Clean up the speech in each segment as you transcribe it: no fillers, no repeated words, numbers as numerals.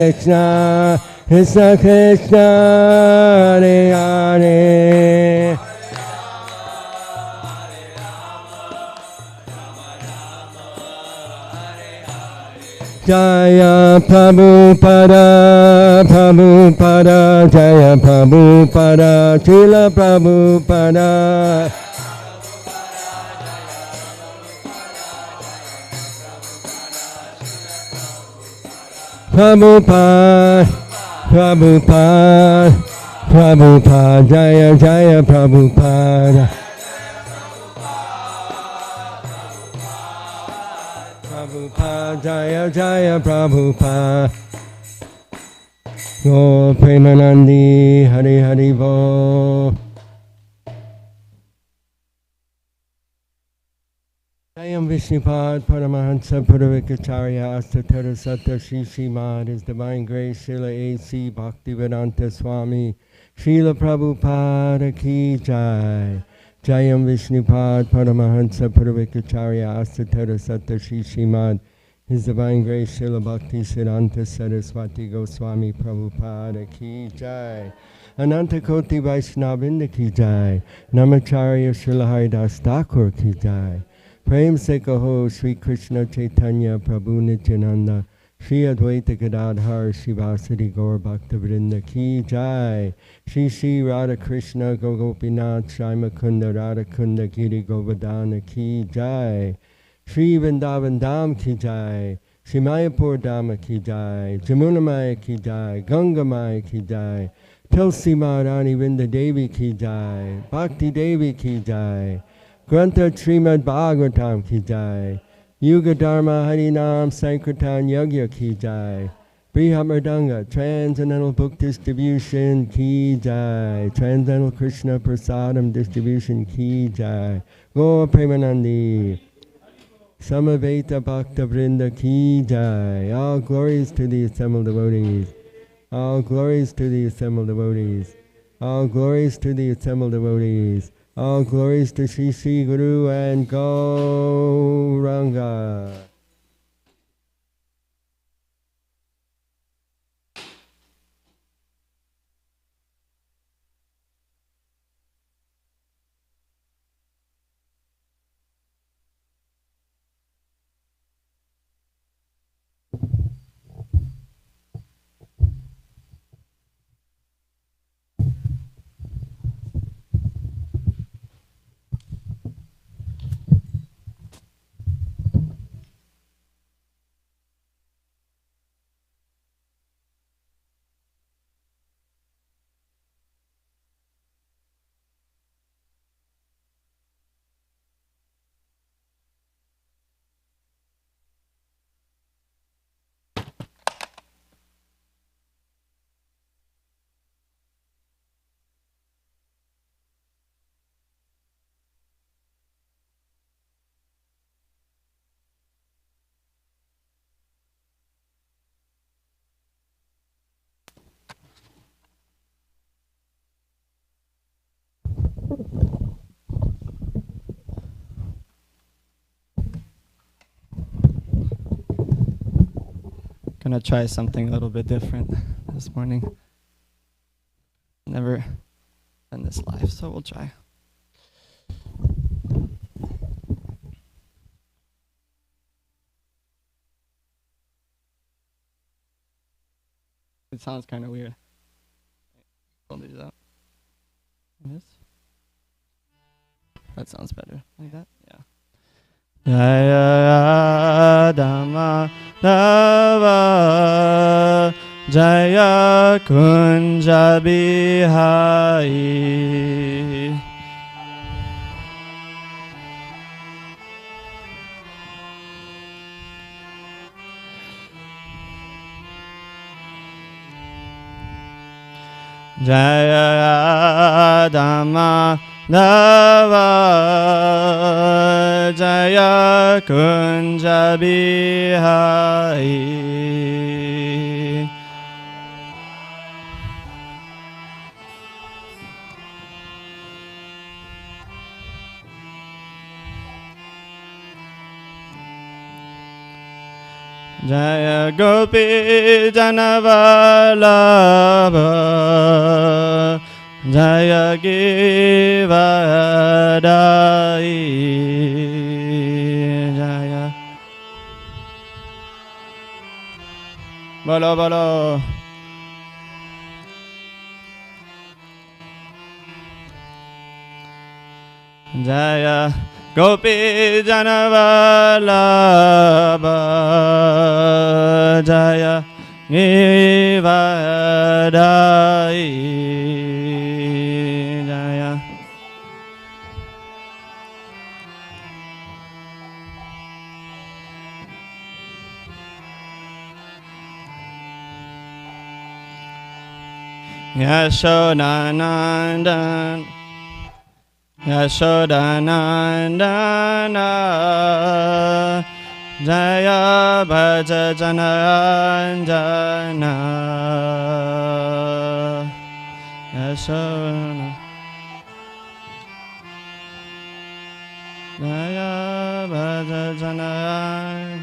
Krishna, Krishna Krishna, Hare Hare. Jaya Prabhupada, Prabhupada, Jaya Prabhupada, Srila Prabhupada. Prabhupada, Prabhupada, Prabhupada, Jaya Jaya Prabhupada. Prabhupada, Jaya Jaya Prabhupada. Go Premanandi, Hari Hari Bo. Jayam Vishnupad, Paramahansa, Puravikacharya, Astatara Satta, Shri Srimad, His Divine Grace, Srila A.C. Bhaktivedanta Swami, Srila Prabhupada Ki Jai. Jayam Vishnupad, Paramahansa, Puravikacharya, Astatara Satta, Shri Srimad, His Divine Grace, Srila Bhakti Siddhanta Saraswati Goswami Prabhupada Ki Jai. Ananta Koti Vaishnavinda Ki Jai. Namacharya Srila Haridas Thakur Ki Jai. Prem se kaho Sri Krishna Chaitanya Prabhu Nityananda Sri Advaita Gadadhar Shivasati Gaur Bhakta Vrinda Ki Jai. Shri Shri Radha Krishna Gopinath Shai Mukunda Radha Kunda Giri Govardhana Ki Jai. Shri Vrindavan Dham Ki Jai. Shri Mayapur Dhama Ki Jai. Jamuna Maya Ki Jai. Ganga Maya Ki Jai. Tulsi Maharani Vrinda Devi Ki Jai. Bhakti Devi Ki Jai. Grantha Srimad Bhagavatam Ki Jai. Yuga Dharma Harinam Sankirtan Yagya Ki Jai. Brihamardanga Transcendental Book Distribution Ki Jai. Transcendental Krishna Prasadam Distribution Ki Jai. Gaur Premanandi. Samaveta Bhakta Vrinda Ki Jai. All glories to the assembled devotees. All glories to the assembled devotees. All glories to the assembled devotees. All glories to Sri Sri Guru and Gauranga. Gonna try something a little bit different this morning. Never done this live, so we'll try. It sounds kind of weird. I'll do that. This? That sounds better. Like that? Yeah. Jaya Dhamma Dava Jaya Kunja Bihari Jaya Dhamma Dava Jaya Kunja Bihari Jaya Gopi Janavallabha Jaya Givadai Jaya Bolo Bolo Jaya Gopi Janavallabha Jaya Givadai Jaya Yashodanandan Yashodanandana Jaya Bhaja Jananjana Yashodanandana Jaya Bhaja Jananjana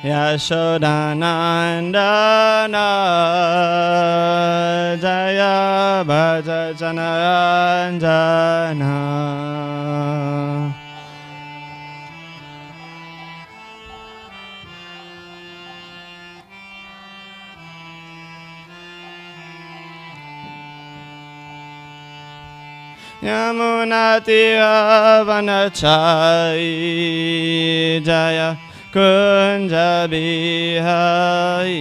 Yashodanandana Jaya Bhaja Jananjana Yamunatira Vanachai Jaya Kunja Bihai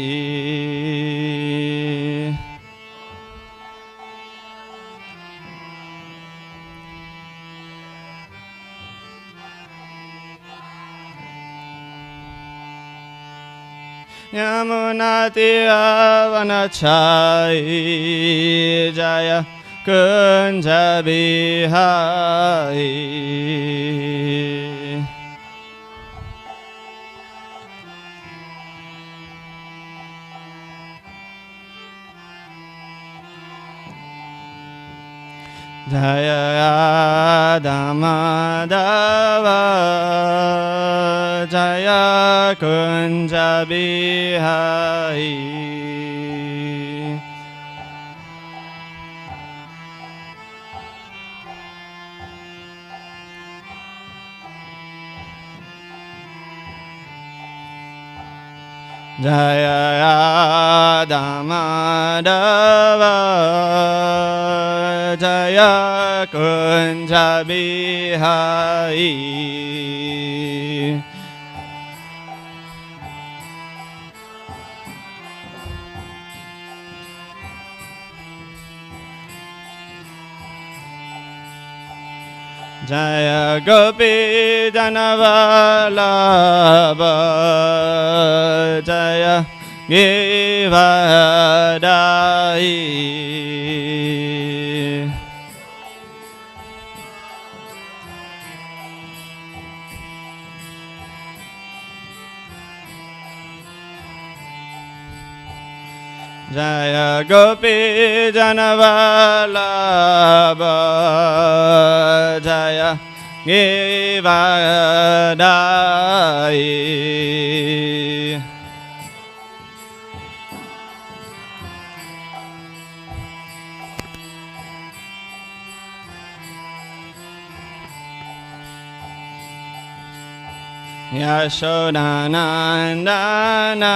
Yamunatira Vanachai Jaya Kunja Bihai Jaya Damadava Jaya Kunja Bihai Jaya Damadava Jaya Kunja Bihai Jaya Gopi Janavallabha Jaya Givadai Jaya Gopi Janavallabha Jaya Givadai Yashodanandana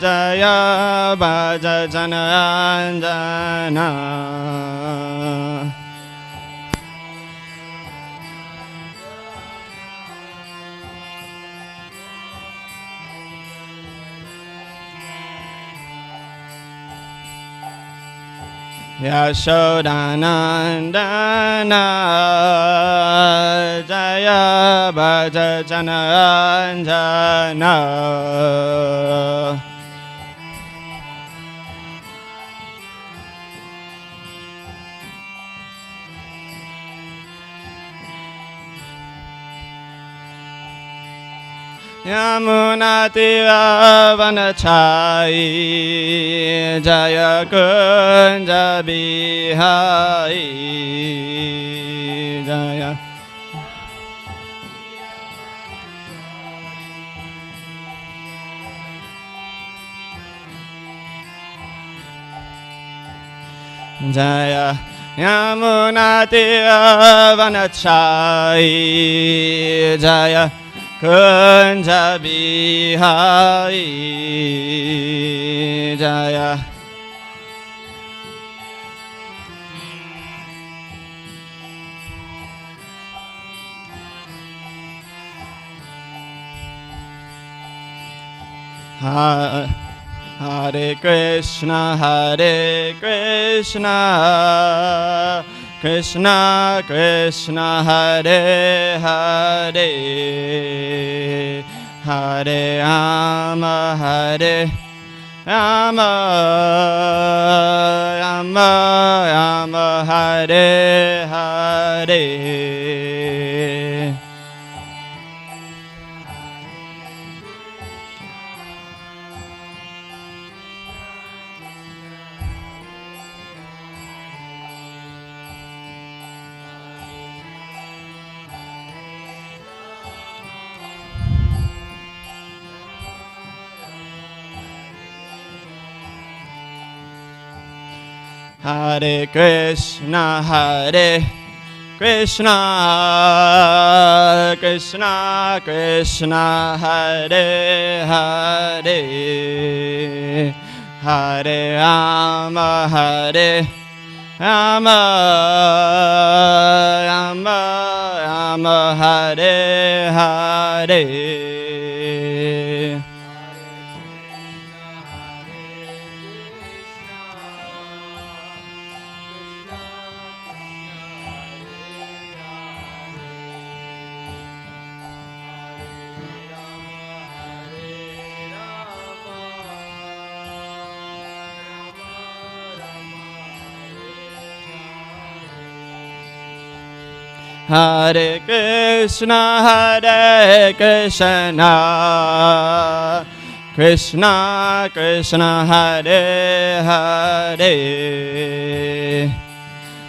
Jaya Bhaja Jananjana Yashodanandana Jaya Bhaja Jananjana Yamunatira Vanachai Jaya Kunja Bihai Jaya Jaya Yamunati Vanachai Jaya Kunja Bihai Jaya Hare Krishna, Krishna Krishna, Hare Hare, Hare Rama, Hare Rama, Rama Rama, Hare Hare. Hare Krishna, Krishna Krishna, Hare Hare, Hare Rama, Hare Rama, Rama Rama, Hare Hare. Hare Krishna, Krishna Krishna, Hare Hare,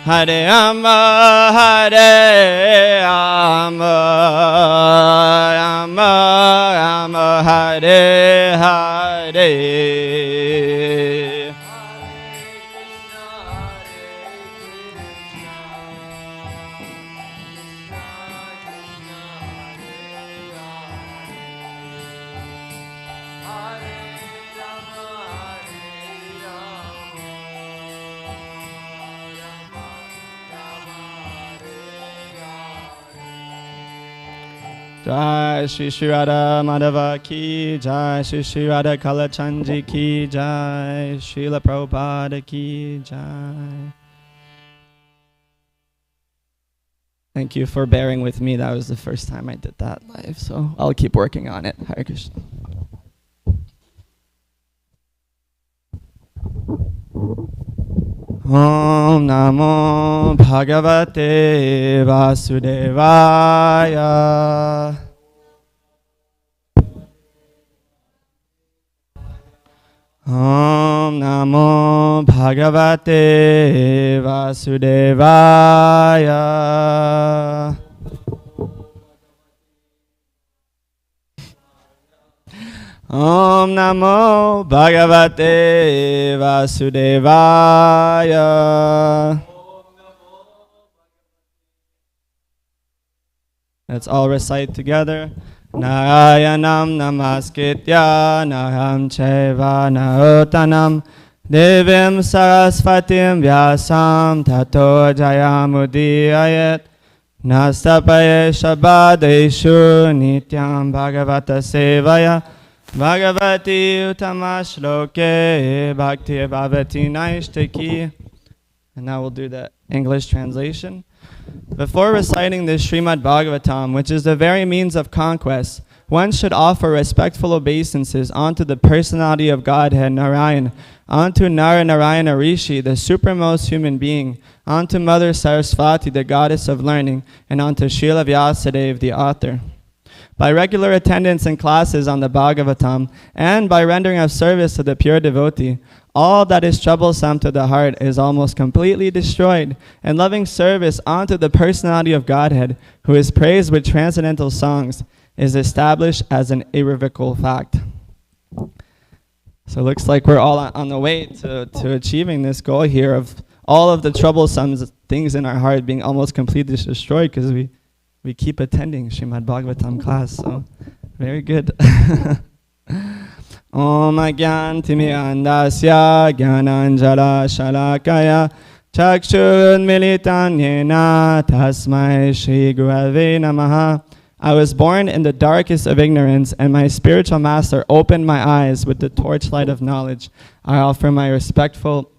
Hare Rama, Hare Rama, Rama Rama, Hare Hare. Jai Shri Shri Radha Madhava Ki Jai, Shri Shri Radha Kalachandji Ki Jai, Srila Prabhupada Ki Jai. Thank you for bearing with me. That was the first time I did that live, so I'll keep working on it. Hare Krishna. Om Namo Bhagavate Vasudevaya. Om Namo Bhagavate Vasudevaya. Om Namo Bhagavate Vasudevaya. Let's all recite together. Narayanam namaskritya naram chaiva narotanam devim sarasvatim vyasam tato jayamudiyayet nastapaye shabadeshu nityam bhagavata sevaya Bhagavati Utamashloke Bhakti Bhavati Naishtaki. And now we'll do the English translation. Before reciting the Srimad Bhagavatam, which is the very means of conquest, one should offer respectful obeisances unto the personality of Godhead Narayan, unto Naranarayana Rishi, the supremmost human being, unto Mother Sarasvati, the goddess of learning, and unto Srila Vyasadeva, the author. By regular attendance in classes on the Bhagavatam, and by rendering of service to the pure devotee, all that is troublesome to the heart is almost completely destroyed, and loving service unto the personality of Godhead, who is praised with transcendental songs, is established as an irrevocable fact. So it looks like we're all on the way to achieving this goal here of all of the troublesome things in our heart being almost completely destroyed because we keep attending Srimad Bhagavatam class. So very good. Om Agyan Timirandasya Gyananjala Shalakaya Chakshun Militan Yena Tasmai Shri Gurave Namaha. I was born in the darkest of ignorance, and my spiritual master opened my eyes with the torchlight of knowledge. I offer my respectful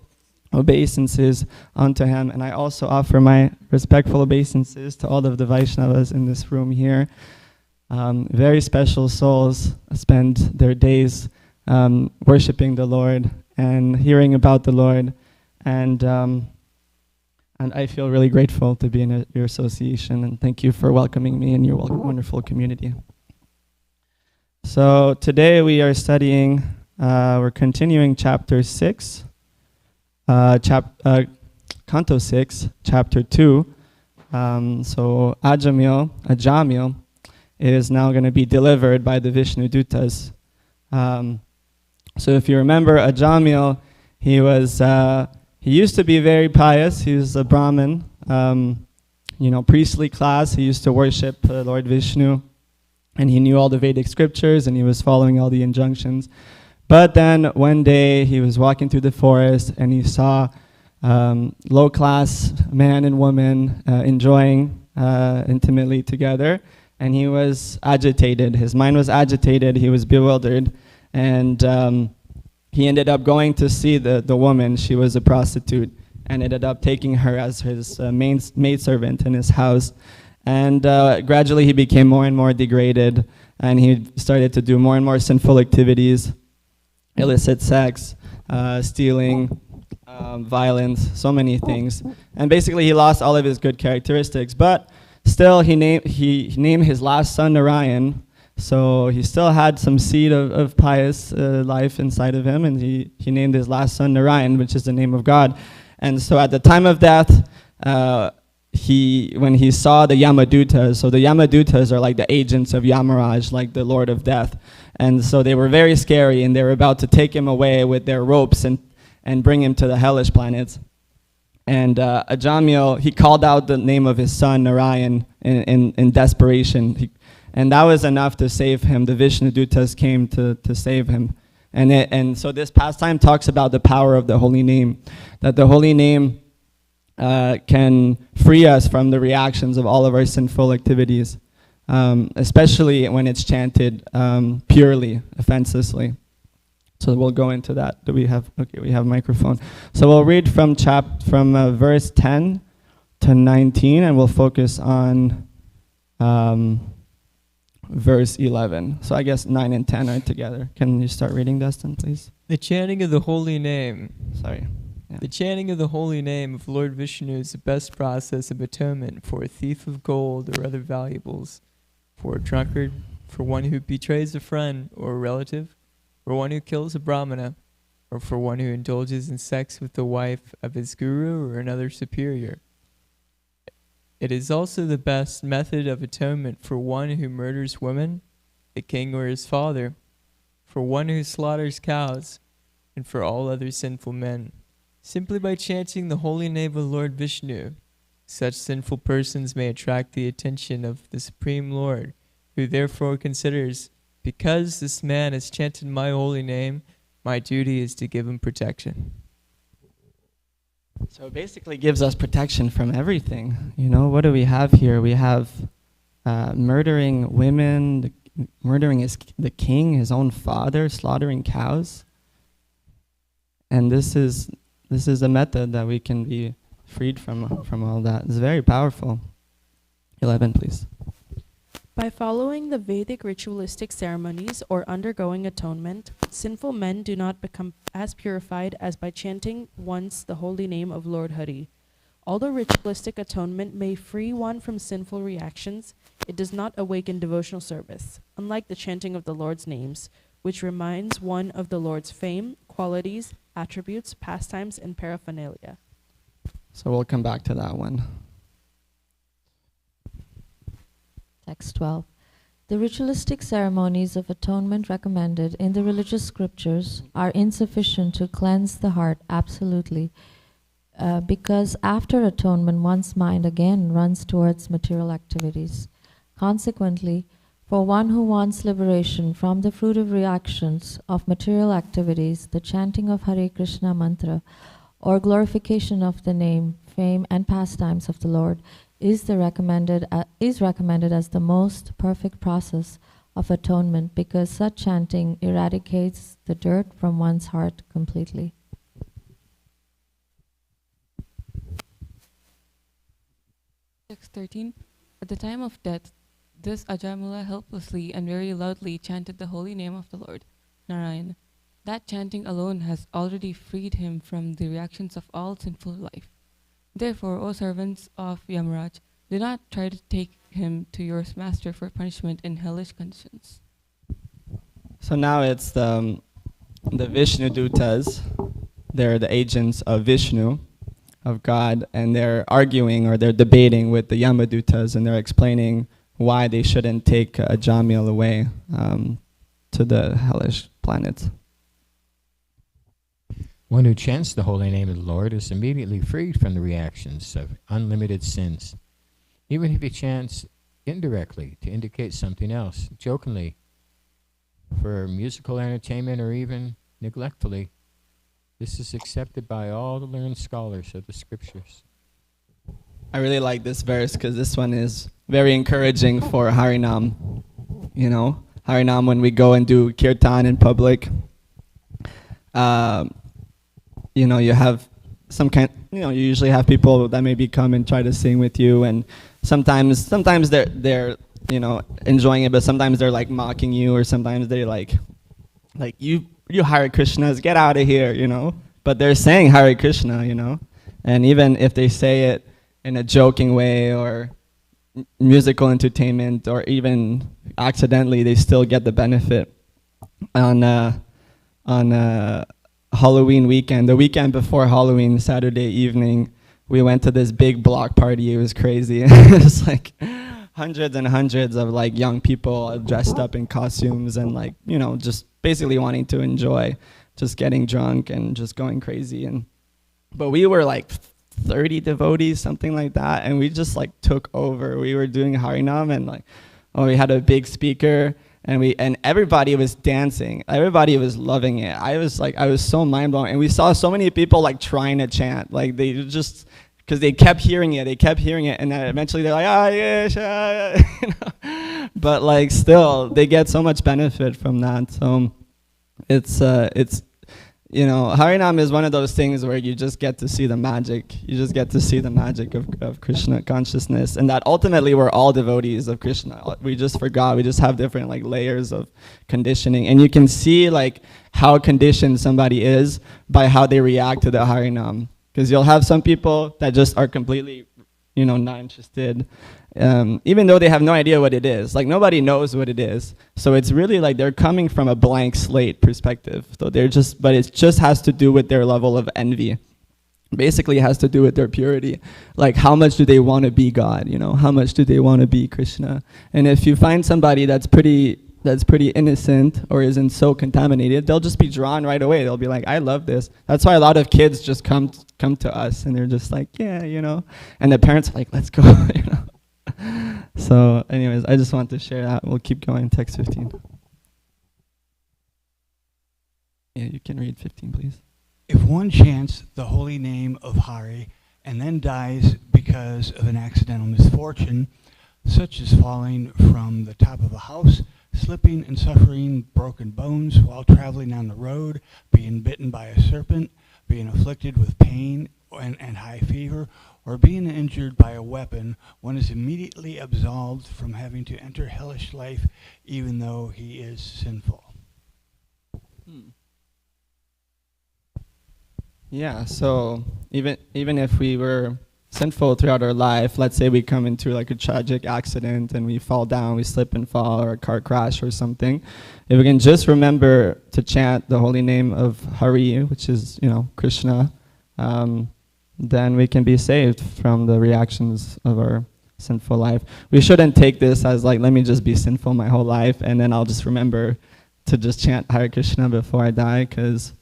obeisances unto him, and I also offer my respectful obeisances to all of the Vaishnavas in this room here. Very special souls spend their days worshiping the Lord and hearing about the Lord, and I feel really grateful to be in your association, and thank you for welcoming me in your wonderful community. So today we are studying, we're continuing chapter 6, Canto 6, chapter 2. So Ajamil is now going to be delivered by the Vishnu Dutas. So if you remember Ajamil, he used to be very pious. He was a Brahmin, priestly class. He used to worship Lord Vishnu, and he knew all the Vedic scriptures, and he was following all the injunctions. But then one day he was walking through the forest, and he saw low-class man and woman enjoying intimately together, and he was agitated. His mind was agitated. He was bewildered, and he ended up going to see the woman. She was a prostitute, and ended up taking her as his maidservant in his house. And gradually he became more and more degraded, and he started to do more and more sinful activities, illicit sex, stealing, violence, so many things. And basically he lost all of his good characteristics. But still he named his last son Narayan. So he still had some seed of pious life inside of him, and he named his last son Narayan, which is the name of God. And so at the time of death, when he saw the Yamadutas, so the Yamadutas are like the agents of Yamaraj, like the Lord of Death. And so they were very scary, and they were about to take him away with their ropes and bring him to the hellish planets. And Ajamil, he called out the name of his son Narayan in desperation. And that was enough to save him. The Vishnu Dutas came to save him. And so this pastime talks about the power of the holy name, that the holy name can free us from the reactions of all of our sinful activities, especially when it's chanted purely, offenselessly. So we'll go into that. We have a microphone. So we'll read from verse 10 to 19, and we'll focus on verse 11. So I guess 9 and 10 are together. Can you start reading, Dustin, please? The chanting of the holy name. Sorry. Yeah. The chanting of the holy name of Lord Vishnu is the best process of atonement for a thief of gold or other valuables, for a drunkard, for one who betrays a friend or a relative, for one who kills a brahmana, or for one who indulges in sex with the wife of his guru or another superior. It is also the best method of atonement for one who murders women, the king or his father, for one who slaughters cows, and for all other sinful men. Simply by chanting the holy name of Lord Vishnu, such sinful persons may attract the attention of the Supreme Lord, who therefore considers, because this man has chanted my holy name, my duty is to give him protection. So it basically gives us protection from everything. What do we have here? We have murdering women, murdering the king, his own father, slaughtering cows. And this is a method that we can be freed from all that. It's very powerful. 11, please. By following the Vedic ritualistic ceremonies or undergoing atonement, sinful men do not become as purified as by chanting once the holy name of Lord Hari. Although ritualistic atonement may free one from sinful reactions, it does not awaken devotional service, unlike the chanting of the Lord's names, which reminds one of the Lord's fame, qualities, attributes, pastimes, and paraphernalia. So we'll come back to that one. Text 12. The ritualistic ceremonies of atonement recommended in the religious scriptures are insufficient to cleanse the heart absolutely. because after atonement, one's mind again runs towards material activities. Consequently, for one who wants liberation from the fruitive reactions of material activities, the chanting of Hare Krishna mantra or glorification of the name, fame, and pastimes of the Lord is recommended as the most perfect process of atonement, because such chanting eradicates the dirt from one's heart completely. Text 13. At the time of death, this Ajamula helplessly and very loudly chanted the holy name of the Lord, Narayan. That chanting alone has already freed him from the reactions of all sinful life. Therefore, O servants of Yamaraj, do not try to take him to your master for punishment in hellish conditions. So now it's the Vishnu Dutas. They're the agents of Vishnu, of God, and they're arguing or they're debating with the Yamadutas, and they're explaining why they shouldn't take Jamil away to the hellish planets. One who chants the holy name of the Lord is immediately freed from the reactions of unlimited sins, even if he chants indirectly to indicate something else, jokingly, for musical entertainment, or even neglectfully. This is accepted by all the learned scholars of the scriptures. I really like this verse because this one is very encouraging for Harinam. You know, Harinam, when we go and do kirtan in public, you know, you have some kind, you know, you usually have people that maybe come and try to sing with you, and sometimes they're you know, enjoying it, but sometimes they're like mocking you, or sometimes they like you Hare Krishnas, get out of here, you know. But they're saying Hare Krishna, you know, and even if they say it in a joking way or musical entertainment or even accidentally, they still get the benefit. On Halloween weekend, the weekend before Halloween, Saturday evening, we went to this big block party. It was crazy. It was like hundreds and hundreds of like young people dressed up in costumes and like, you know, just basically wanting to enjoy, just getting drunk and just going crazy. But we were like 30 devotees, something like that, and we just like took over. We were doing Harinam, and like, we had a big speaker, and everybody was dancing. Everybody was loving it. I was so mind blown, and we saw so many people like trying to chant, like they just, because they kept hearing it, and then eventually they're like, you know? But like still, they get so much benefit from that. So it's you know, Harinam is one of those things where you just get to see the magic. You just get to see the magic of Krishna consciousness, and that ultimately we're all devotees of Krishna. We just forgot. We just have different like layers of conditioning, and you can see like how conditioned somebody is by how they react to the Harinam. Because you'll have some people that just are completely, you know, not interested, even though they have no idea what it is. Like nobody knows what it is. So it's really like they're coming from a blank slate perspective. So but it just has to do with their level of envy. Basically it has to do with their purity. Like how much do they want to be God, you know? How much do they want to be Krishna? And if you find somebody that's pretty innocent or isn't so contaminated, they'll just be drawn right away. They'll be like, I love this. That's why a lot of kids just come to us, and they're just like, yeah, you know. And the parents are like, let's go, you know. So anyways, I just want to share that. We'll keep going. Text 15. Yeah, you can read 15, please. If one chants the holy name of Hari and then dies because of an accidental misfortune, such as falling from the top of a house, slipping and suffering broken bones while traveling on the road, being bitten by a serpent, being afflicted with pain and high fever, or being injured by a weapon, one is immediately absolved from having to enter hellish life, even though he is sinful. Yeah, so even if we were sinful throughout our life, let's say we come into like a tragic accident and we fall down, we slip and fall, or a car crash or something, if we can just remember to chant the holy name of Hari, which is, you know, Krishna, then we can be saved from the reactions of our sinful life. We shouldn't take this as like, let me just be sinful my whole life and then I'll just remember to just chant Hare Krishna before I die, because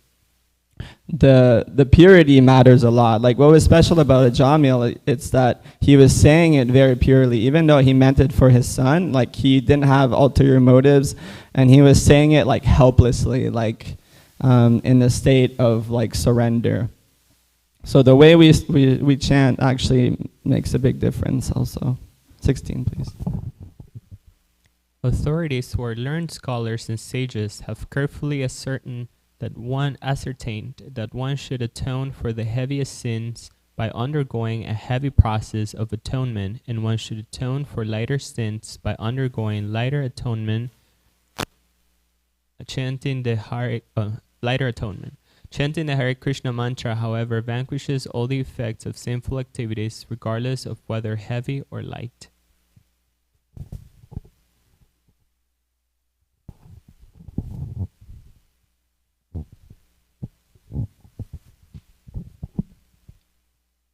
the purity matters a lot. Like what was special about Ajamil, it's that he was saying it very purely, even though he meant it for his son. Like he didn't have ulterior motives, and he was saying it like helplessly, like in the state of like surrender. So the way we chant actually makes a big difference also. 16, please. Authorities who are learned scholars and sages have carefully ascertained that one should atone for the heaviest sins by undergoing a heavy process of atonement, and one should atone for lighter sins by undergoing lighter atonement, chanting the lighter atonement. Chanting the Hare Krishna mantra, however, vanquishes all the effects of sinful activities, regardless of whether heavy or light.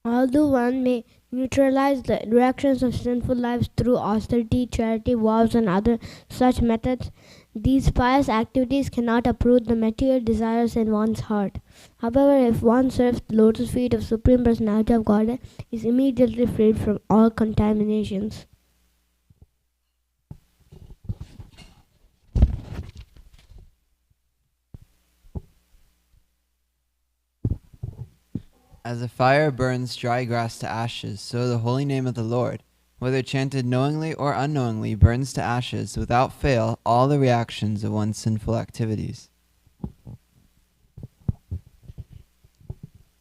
Although one may neutralize the reactions of sinful lives through austerity, charity, vows, and other such methods, these pious activities cannot uproot the material desires in one's heart. However, if one serves the lotus feet of Supreme Personality of Godhead, he is immediately freed from all contaminations. As a fire burns dry grass to ashes, so the holy name of the Lord, whether chanted knowingly or unknowingly, burns to ashes without fail all the reactions of one's sinful activities.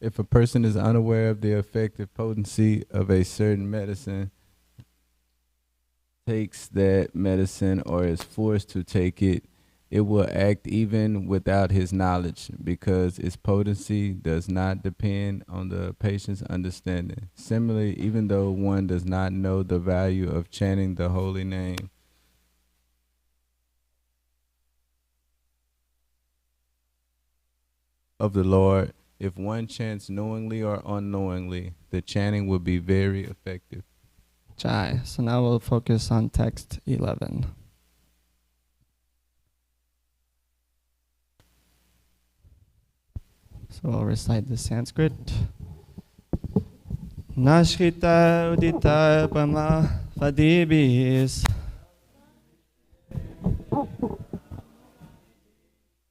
If a person is unaware of the effective potency of a certain medicine, takes that medicine or is forced to take it, it will act even without his knowledge, because its potency does not depend on the patient's understanding. Similarly, even though one does not know the value of chanting the holy name, of the Lord, if one chants knowingly or unknowingly, the chanting will be very effective. Jai. So now we'll focus on text 11. So I'll recite the Sanskrit. Nashkita udita pama vadibis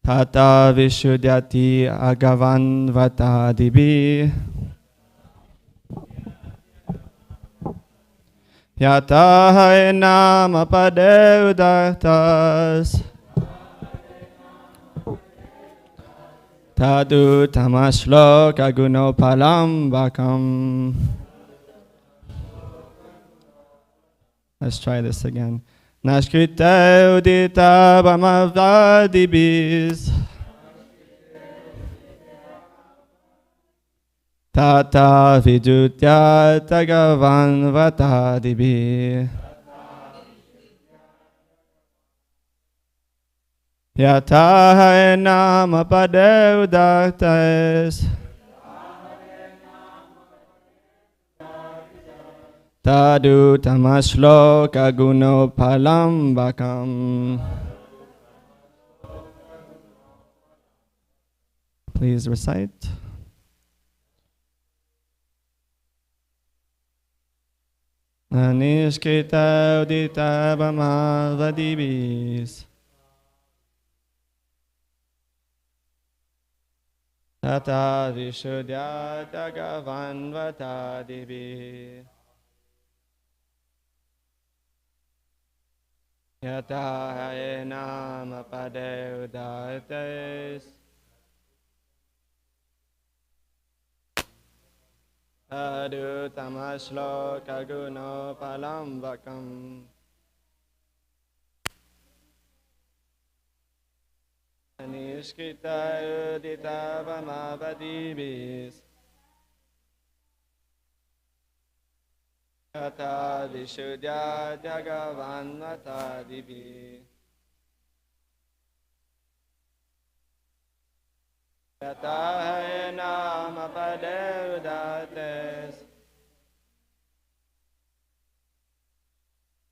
tata vishudyati agavan vatadibi yata nama padeudatas Tadu tamashloka gunopalam vakam. Let's try this again. Nashkrita udita bhamavadibis Tata vidutya tagavan vatadibi Yata nama padeudatas Tadu tamashloka gunopalam vakam. Please recite. Anishkita udita bama vadibis Tata vishuddha tagavan vatadibi Yata enam padeudates Adu tamashloka guno palam vakam Anishkita udita vamavadibis Yata vishuddha jagavan vatadibi Yata enam padeudates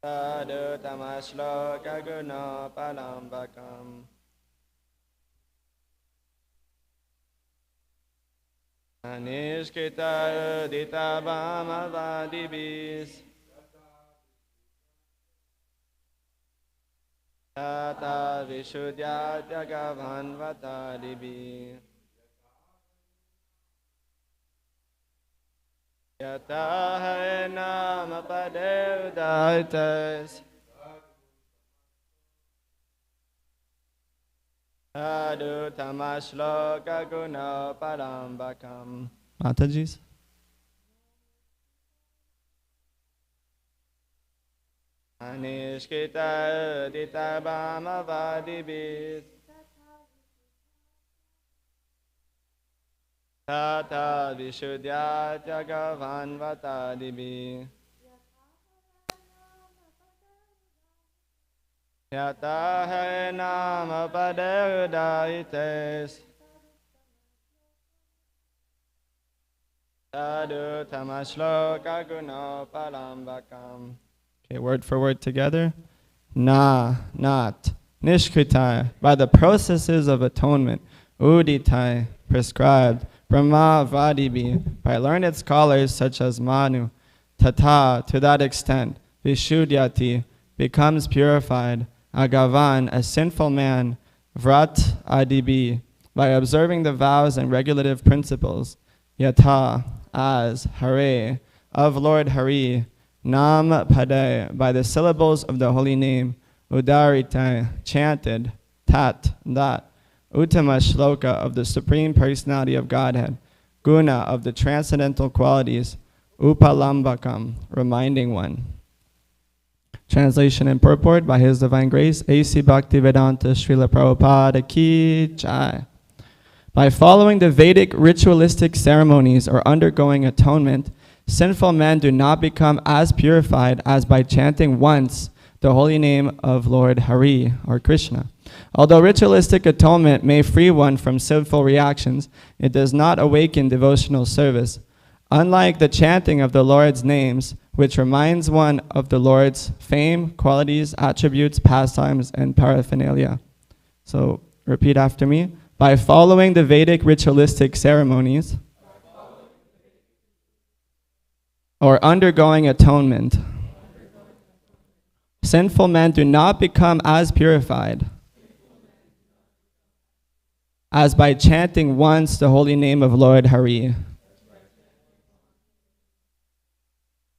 Adu tamashloka guno palam vakam Anishkita udita bhamavadibis. Tata vishuddhyatya gavanvatadibi. Yata hai nama padevdaitas. Sadhu tamashloka guna parambakam. Mataji's. Anishkita udita bhamavadibis. Tata vishuddhyatya gavanvatadibi. Yata hai nama padevdaites. Sadhu tamashloka guna parambakam. Okay, word for word together. Na, not. Nishkritai, by the processes of atonement. Uditai, prescribed. Brahma Vadibi, by learned scholars such as Manu. Tata, to that extent. Vishuddhyati, becomes purified. Agavan, a sinful man. Vrat Adibi, by observing the vows and regulative principles. Yata, as. Hare, of Lord Hari. Nam Pade, by the syllables of the holy name. Udaritai, chanted. Tat, that. Uttama Shloka, of the Supreme Personality of Godhead. Guna, of the transcendental qualities. Upalambakam, reminding one. Translation and purport by His Divine Grace, A.C. Bhaktivedanta Srila Prabhupada Ki Jai. By following the Vedic ritualistic ceremonies or undergoing atonement, sinful men do not become as purified as by chanting once the holy name of Lord Hari or Krishna. Although ritualistic atonement may free one from sinful reactions, it does not awaken devotional service. Unlike the chanting of the Lord's names, which reminds one of the Lord's fame, qualities, attributes, pastimes, and paraphernalia. So repeat after me. By following the Vedic ritualistic ceremonies or undergoing atonement, sinful men do not become as purified as by chanting once the holy name of Lord Hari.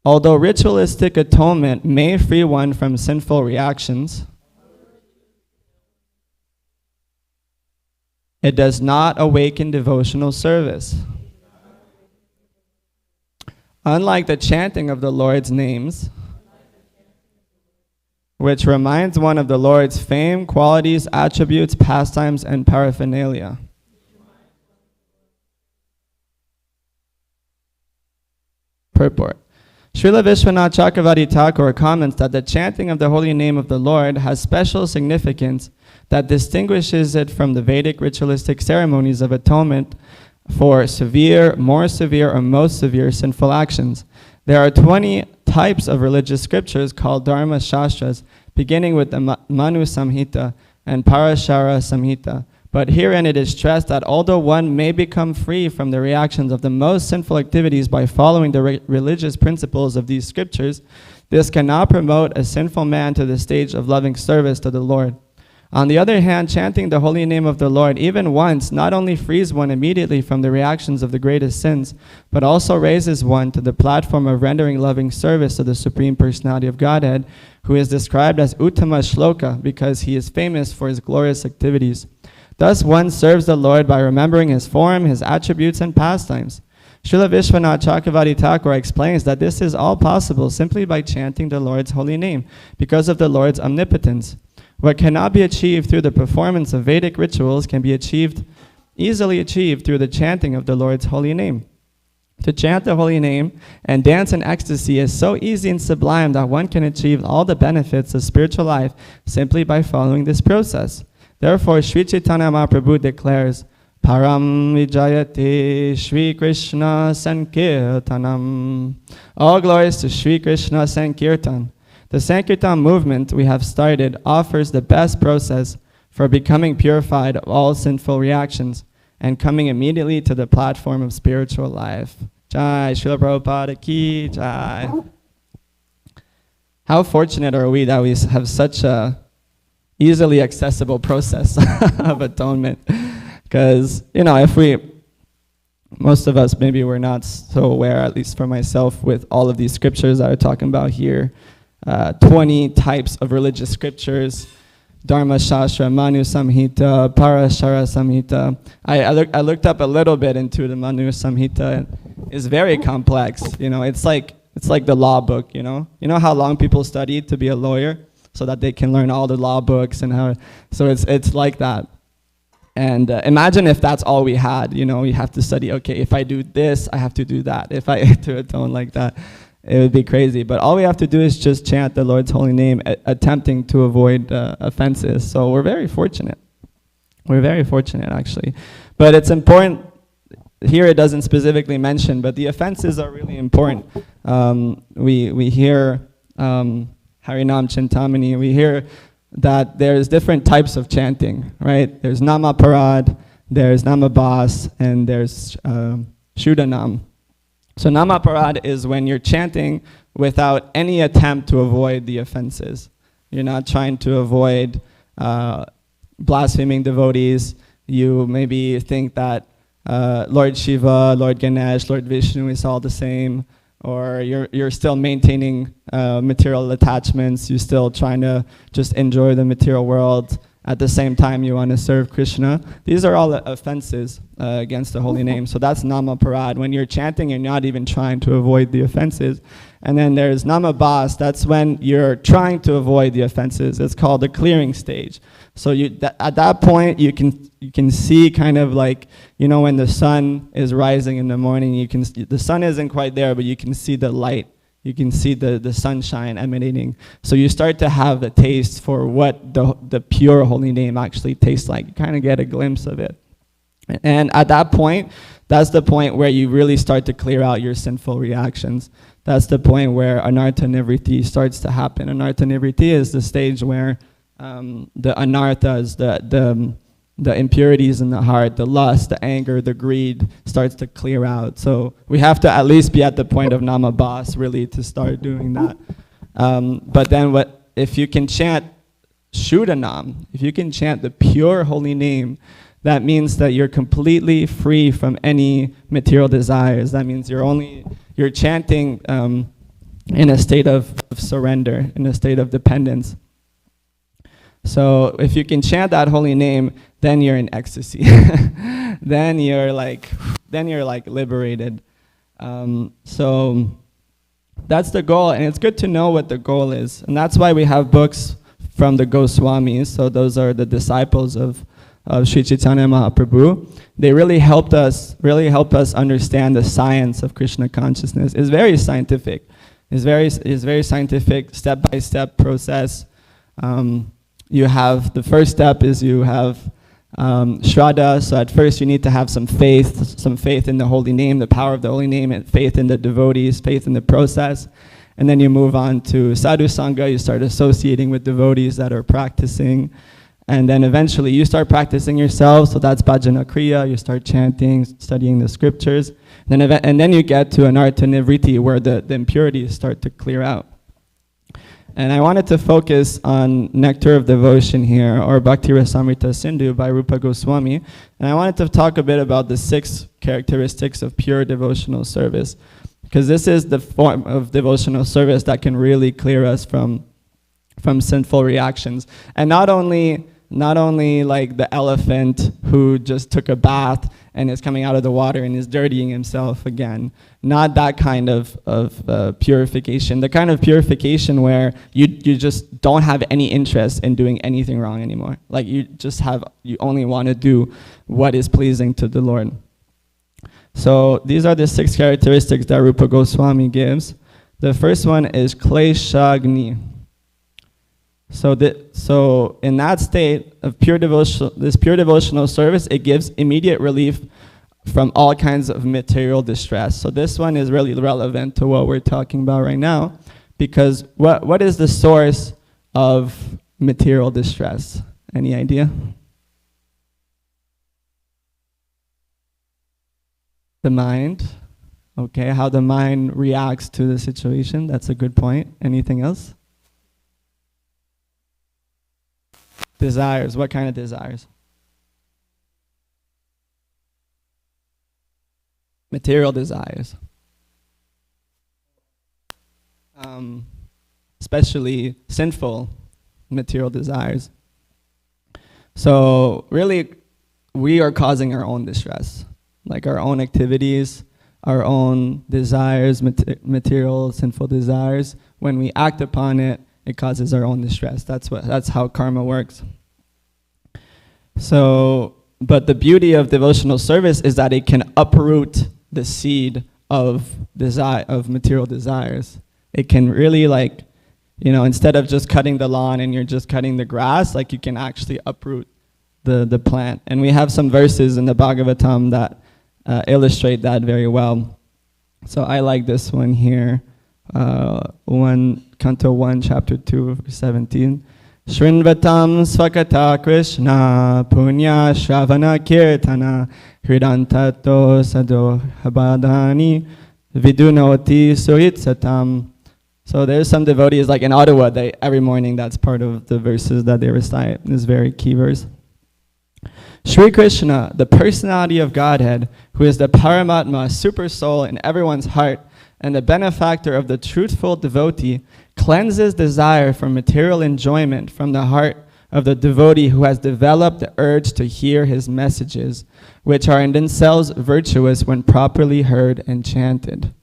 Although ritualistic atonement may free one from sinful reactions, it does not awaken devotional service. Unlike the chanting of the Lord's names, which reminds one of the Lord's fame, qualities, attributes, pastimes, and paraphernalia. Purport. Srila Vishwanath Chakravarti Thakur comments that the chanting of the holy name of the Lord has special significance that distinguishes it from the Vedic ritualistic ceremonies of atonement for severe, more severe, or most severe sinful actions. There are 20 types of religious scriptures called Dharma Shastras, beginning with the Manu Samhita and Parashara Samhita. But herein it is stressed that although one may become free from the reactions of the most sinful activities by following the religious principles of these scriptures, this cannot promote a sinful man to the stage of loving service to the Lord. On the other hand, chanting the holy name of the Lord even once not only frees one immediately from the reactions of the greatest sins, but also raises one to the platform of rendering loving service to the Supreme Personality of Godhead, who is described as Uttama Shloka because he is famous for his glorious activities. Thus one serves the Lord by remembering his form, his attributes, and pastimes. Srila Vishwanath Chakravarti Thakur explains that this is all possible simply by chanting the Lord's holy name because of the Lord's omnipotence. What cannot be achieved through the performance of Vedic rituals can be easily achieved through the chanting of the Lord's holy name. To chant the holy name and dance in ecstasy is so easy and sublime that one can achieve all the benefits of spiritual life simply by following this process. Therefore, Sri Chaitanya Mahaprabhu declares, Param Vijayate Shri Krishna Sankirtanam. All glories to Shri Krishna Sankirtan. The Sankirtan movement we have started offers the best process for becoming purified of all sinful reactions and coming immediately to the platform of spiritual life. Jai, Srila Prabhupada ki jai. How fortunate are we that we have such a easily accessible process of atonement? Because, if most of us maybe we're not so aware, at least for myself, with all of these scriptures that we're talking about here. 20 types of religious scriptures, Dharma Shastra, Manu Samhita, Parashara Samhita. I looked up a little bit into the Manu Samhita. It's very complex. It's like the law book. You know how long people study to be a lawyer, so that they can learn all the law books and how. So it's like that. And imagine if that's all we had. We have to study. Okay, if I do this, I have to do that. If I to atone like that. It would be crazy, but all we have to do is just chant the Lord's holy name, attempting to avoid offenses. So we're very fortunate. We're very fortunate, actually. But it's important, here it doesn't specifically mention, but the offenses are really important. We hear Harinam Chintamani, we hear that there's different types of chanting, right? There's Namaparad, there's Namabas, and there's Shuddhanam. So Namaparad is when you're chanting without any attempt to avoid the offenses. You're not trying to avoid blaspheming devotees. You maybe think that Lord Shiva, Lord Ganesh, Lord Vishnu is all the same, or you're still maintaining material attachments. You're still trying to just enjoy the material world. At the same time, you want to serve Krishna. These are all offenses against the holy name. So that's Namaparad. When you're chanting, you're not even trying to avoid the offenses. And then there's Namabas. That's when you're trying to avoid the offenses. It's called the clearing stage. So at that point, you can see kind of like, when the sun is rising in the morning, the sun isn't quite there, but you can see the light. You can see the sunshine emanating. So you start to have a taste for what the pure holy name actually tastes like. You kind of get a glimpse of it. And at that point, that's the point where you really start to clear out your sinful reactions. That's the point where anartha nivritti starts to happen. Anartha nivritti is the stage where the anarthas, the impurities in the heart, the lust, the anger, the greed starts to clear out. So we have to at least be at the point of Namabas really to start doing that. But then if you can chant Shuddhanam, if you can chant the pure holy name, that means that you're completely free from any material desires. That means you're chanting in a state of surrender, in a state of dependence. So if you can chant that holy name, then you're in ecstasy. then you're like liberated. So that's the goal, and it's good to know what the goal is. And that's why we have books from the Goswamis. So those are the disciples of Sri Chaitanya Mahaprabhu. They really helped us understand the science of Krishna consciousness. It's very scientific. It's very scientific, step-by-step process. You have, the first step is you have Shraddha. So at first you need to have some faith in the holy name, the power of the holy name, and faith in the devotees, faith in the process. And then you move on to Sadhu Sangha. You start associating with devotees that are practicing. And then eventually you start practicing yourself. So that's Bhajana Kriya. You start chanting, studying the scriptures. And then you get to Anartha Nivritti, where the impurities start to clear out. And I wanted to focus on Nectar of Devotion here, or Bhakti Rasamrita Sindhu by Rupa Goswami. And I wanted to talk a bit about the 6 characteristics of pure devotional service, because this is the form of devotional service that can really clear us from sinful reactions. And not only like the elephant who just took a bath and is coming out of the water and is dirtying himself again. Not that kind of purification. The kind of purification where you just don't have any interest in doing anything wrong anymore. Like you only want to do what is pleasing to the Lord. So these are the 6 characteristics that Rupa Goswami gives. The first one is Kleshagni. So in that state of pure devotional service, it gives immediate relief from all kinds of material distress. So this one is really relevant to what we're talking about right now, because what is the source of material distress? Any idea? the mind. Okay, how the mind reacts to the situation. That's a good point. Anything else? Desires. What kind of desires? Material desires. Especially sinful material desires. So really, we are causing our own distress, like our own activities, our own desires, material sinful desires. When we act upon it, it causes our own distress. That's how karma works. So, but the beauty of devotional service is that it can uproot the seed of material desires. It can really, like, instead of just cutting the lawn and you're just cutting the grass, like, you can actually uproot the plant. And we have some verses in the Bhagavatam that illustrate that very well. So I like this one here. Canto 1, chapter 2, verse 17. Shrinvatam svakata Krishna punya shravana kirtana hridantato sado habadani vidunoti suritsatam. So there's some devotees, like in Ottawa, every morning that's part of the verses that they recite. This very key verse. Sri Krishna, the personality of Godhead, who is the Paramatma, super soul in everyone's heart, and the benefactor of the truthful devotee, cleanses desire for material enjoyment from the heart of the devotee who has developed the urge to hear his messages, which are in themselves virtuous when properly heard and chanted.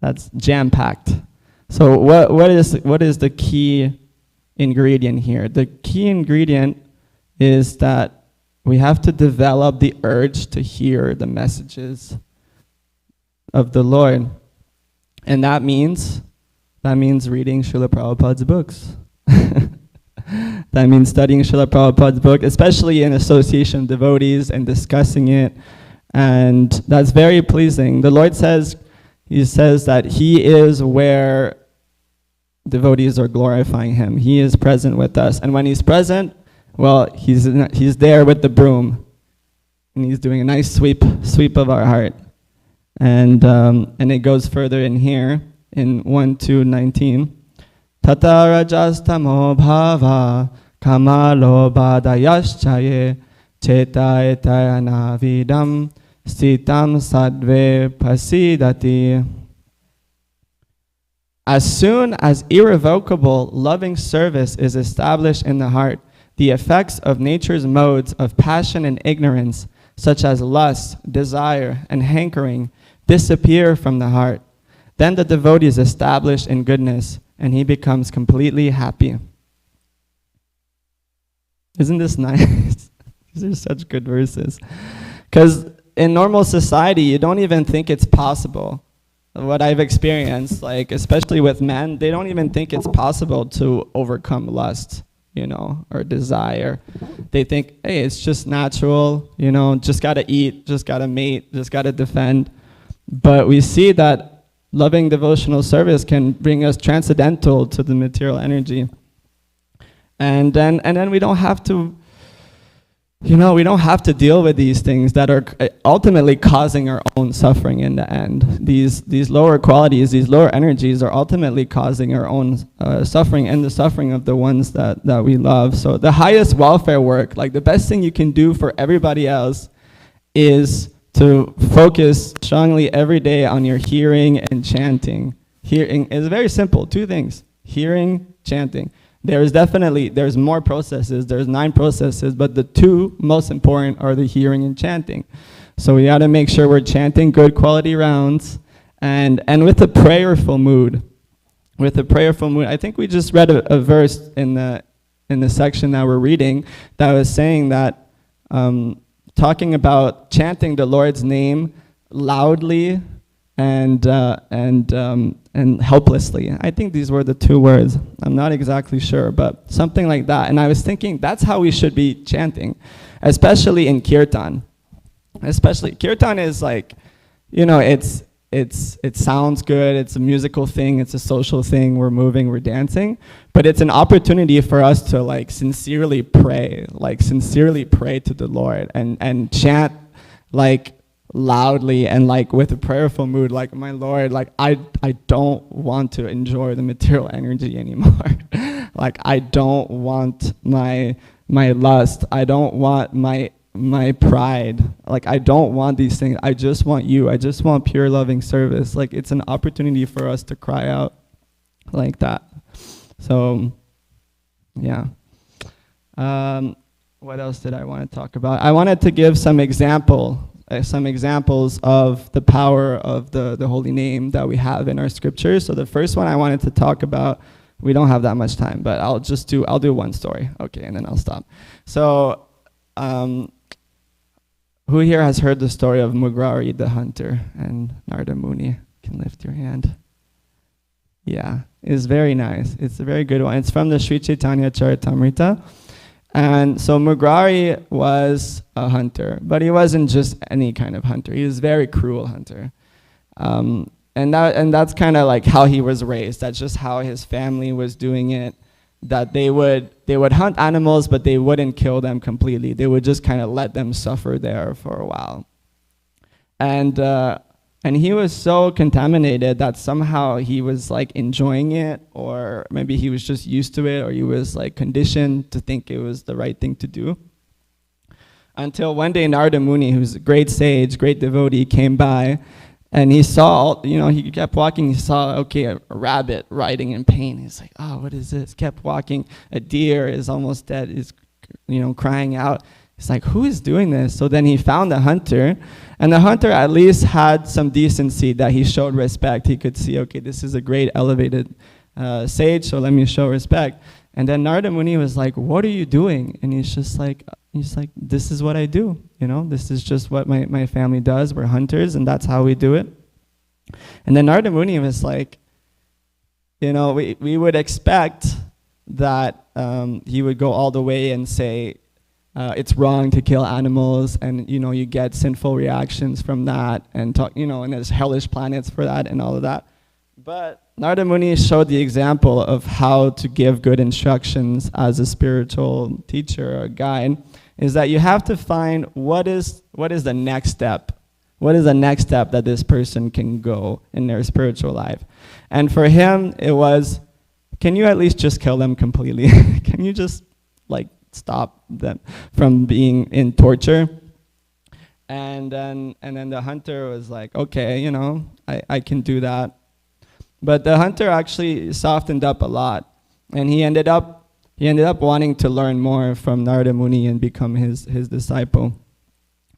That's jam-packed. So what is the key ingredient here? The key ingredient is that we have to develop the urge to hear the messages of the Lord. And that means reading Srila Prabhupada's books. That means studying Srila Prabhupada's book, especially in association with devotees and discussing it. And that's very pleasing. The Lord says, He says that He is where devotees are glorifying Him. He is present with us. And when He's present, well, he's there with the broom, and He's doing a nice sweep of our heart. And it goes further in here, in 1:2:19. Tata rajastamo bhava kamalo badayaschaye cheta etayana vidam stitam sadve pasidati. As soon as irrevocable loving service is established in the heart, the effects of nature's modes of passion and ignorance, such as lust, desire, and hankering, disappear from the heart. Then the devotee is established in goodness, and he becomes completely happy. Isn't this nice? These are such good verses. Because in normal society, you don't even think it's possible. What I've experienced, like especially with men, they don't even think it's possible to overcome lust, or desire. They think, hey, it's just natural, just gotta eat, just gotta mate, just gotta defend. But we see that loving devotional service can bring us transcendental to the material energy. And then we don't have to, we don't have to deal with these things that are ultimately causing our own suffering in the end. These lower qualities, these lower energies are ultimately causing our own suffering and the suffering of the ones that we love. So the highest welfare work, like the best thing you can do for everybody else, is to focus strongly every day on your hearing and chanting. Hearing is very simple, two things: hearing, chanting. There's more processes, there's 9 processes, but the 2 most important are the hearing and chanting. So we gotta make sure we're chanting good quality rounds, and with a prayerful mood. I think we just read a verse in the section that we're reading that was saying that, talking about chanting the Lord's name loudly and helplessly. I think these were the 2 words. I'm not exactly sure, but something like that. And I was thinking that's how we should be chanting, especially in kirtan. Kirtan is like, it sounds good. It's a musical thing. It's a social thing. We're moving. We're dancing. But it's an opportunity for us to sincerely pray to the Lord and chant loudly and like with a prayerful mood, like, my Lord, like I don't want to enjoy the material energy anymore. Like, I don't want my lust. I don't want my pride. Like, I don't want these things. I just want you. I just want pure loving service. Like, it's an opportunity for us to cry out like that. So, yeah. What else did I want to talk about? I wanted to give some examples of the power of the holy name that we have in our scriptures. So the first one I wanted to talk about, we don't have that much time, but I'll do one story. Okay, and then I'll stop. So, who here has heard the story of Mugrari the hunter and Narada Muni? Can lift your hand. Yeah, it's very nice. It's a very good one. It's from the Sri Chaitanya Charitamrita. And so Mugrari was a hunter, but he wasn't just any kind of hunter. He was a very cruel hunter. And that's kind of like how he was raised. That's just how his family was doing it. That they would hunt animals, but they wouldn't kill them completely. They would just kind of let them suffer there for a while. And he was so contaminated that somehow he was like enjoying it, or maybe he was just used to it, or he was like conditioned to think it was the right thing to do. Until one day Narada Muni, who's a great sage, great devotee, came by, and he saw, he kept walking, he saw, a rabbit riding in pain. He's like, oh, what is this? Kept walking. A deer is almost dead, is crying out. He's like, who is doing this? So then he found the hunter, and the hunter at least had some decency, that he showed respect. He could see, okay, this is a great elevated sage, so let me show respect. And then Narada Muni was like, what are you doing? And he's like, this is what I do. This is just what my family does. We're hunters, and that's how we do it. And then Narada Muni was like, we would expect that he would go all the way and say, it's wrong to kill animals, and you get sinful reactions from that, and talk, and there's hellish planets for that and all of that. But Narada Muni showed the example of how to give good instructions as a spiritual teacher or guide, is that you have to find what is the next step. What is the next step that this person can go in their spiritual life? And for him, it was, can you at least just kill them completely? Can you just stop them from being in torture? And then the hunter was like, okay, I can do that. But the hunter actually softened up a lot, and he ended up wanting to learn more from Narada Muni and become his disciple.